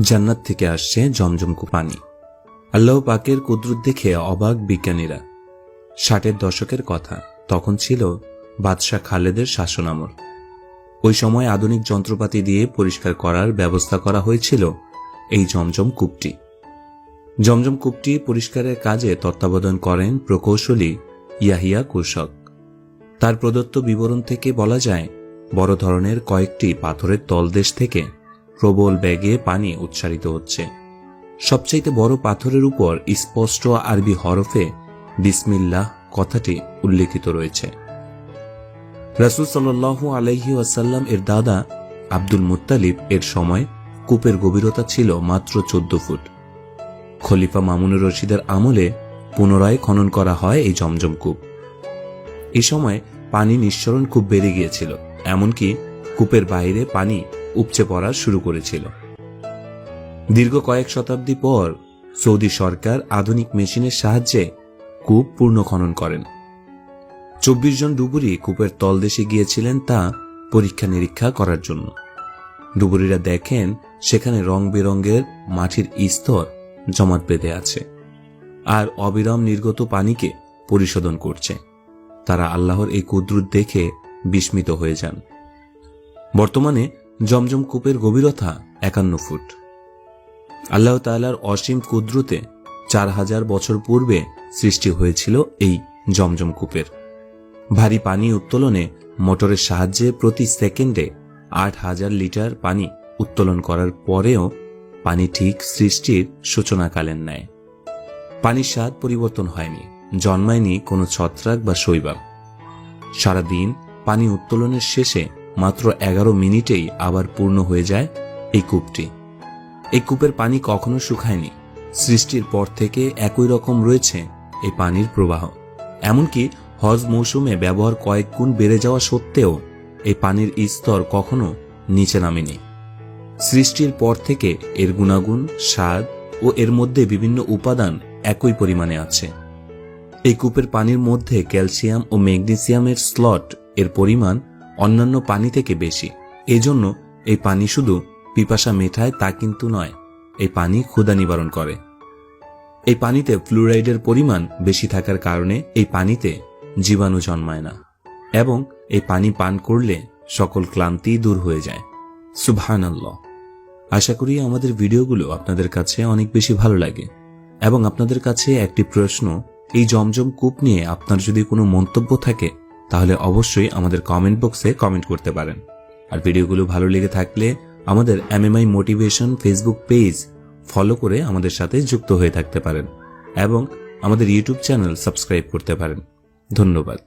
জান্নাত থেকে আসছে জমজম পানি। আল্লাহ পাকের কুদরত দেখে অবাক বিজ্ঞানীরা। 60-এর দশকের কথা, তখন ছিল বাদশাহ খালেদের শাসনামল। ওই সময় আধুনিক যন্ত্রপাতি দিয়ে পরিষ্কার করার ব্যবস্থা করা হয়েছিল এই জমজম কূপটি। জমজম কূপটি পরিষ্কারের কাজে তত্ত্বাবধান করেন প্রকৌশলী ইয়াহিয়া কুরশক। তার প্রদত্ত বিবরণ থেকে বলা যায়, বড় ধরনের কয়েকটি পাথরের তলদেশ থেকে প্রবল বেগে পানি উচ্চারিত হচ্ছে। সবচাইতে বড় পাথরের উপর স্পষ্ট আরবি হরফে বিসমিল্লাহ কথাটি উল্লেখিত রয়েছে। রাসূল সাল্লাল্লাহু আলাইহি ওয়াসাল্লাম এর দাদা আব্দুল মুত্তালিব এর সময় কূপের গভীরতা ছিল মাত্র 14 ফুট। খলিফা মামুনুর রশিদের আমলে পুনরায় খনন করা হয় এই জমজম কূপ। এই সময় পানি নিঃসরণ খুব বেড়ে গিয়েছিল, এমনকি কূপের বাইরে পানি উপচে পড়া শুরু করেছিল। দীর্ঘ কয়েক শতাব্দী পর সৌদি সরকার আধুনিক মেশিনের সাহায্যে কূপ পূর্ণ খনন করেন। 24 জন ডুবুরি কূপের তলদেশে গিয়েছিলেন তা পরীক্ষা নিরীক্ষা করার জন্য। ডুবুরিরা দেখেন সেখানে রং বেরঙের মাটির স্তর জমাট বেঁধে আছে আর অবিরাম নির্গত পানিকে পরিশোধন করছে। তারা আল্লাহর এই কুদরত দেখে বিস্মিত হয়ে যান। বর্তমানে জমজম কূপের গভীরতা 51 ফুট। আল্লাহ তাআলার অসীম কুদরতে 4000 বছর পূর্বে সৃষ্টি হয়েছিল এই জমজম কূপের। ভারী পানি উত্তোলনে মোটরের সাহায্যে প্রতি সেকেন্ডে 8000 লিটার পানি উত্তোলন করার পরেও পানি ঠিক সৃষ্টির সূচনাকালের ন্যায়। পানির স্বাদ পরিবর্তন হয়নি, জন্মায়নি কোনো ছত্রাক বা শৈবাল। সারাদিন পানি উত্তোলনের শেষে মাত্র 11 মিনিটেই আবার পূর্ণ হয়ে যায় এই কূপটি। এই কূপের পানি কখনো শুকায়নি। সৃষ্টির পর থেকে একই রকম রয়েছে এই পানির প্রবাহ। এমনকি হজ মৌসুমে ব্যবহার কয়েক গুণ বেড়ে যাওয়া সত্ত্বেও এই পানির স্তর কখনো নিচে নামেনি। সৃষ্টির পর থেকে এর গুণাগুণ, স্বাদ ও এর মধ্যে বিভিন্ন উপাদান একই পরিমাণে আছে। এই কূপের পানির মধ্যে ক্যালসিয়াম ও ম্যাগনেসিয়ামের স্লট এর পরিমাণ অন্যান্য পানি থেকে বেশি। এজন্য এই পানি শুধু পিপাসা মেটায় তা কিন্তু নয়, এই পানি ক্ষুধা নিবারণ করে। এই পানিতে ফ্লুরাইডের পরিমাণ বেশি থাকার কারণে এই পানিতে জীবাণু জন্মায় না এবং এই পানি পান করলে সকল ক্লান্তি দূর হয়ে যায়। সুবহানাল্লাহ। আশা করি আমাদের ভিডিওগুলো আপনাদের কাছে অনেক বেশি ভালো লাগে এবং আপনাদের কাছে একটি প্রশ্ন, এই জমজম কূপ নিয়ে আপনার যদি কোনো মন্তব্য থাকে তাহলে অবশ্যই আমাদের কমেন্ট বক্সে কমেন্ট করতে পারেন। আর ভিডিওগুলো ভালো লেগে থাকলে আমাদের MMI motivation Facebook page follow করে আমাদের সাথে যুক্ত হয়ে থাকতে পারেন এবং আমাদের ইউটিউব চ্যানেল সাবস্ক্রাইব করতে পারেন। ধন্যবাদ।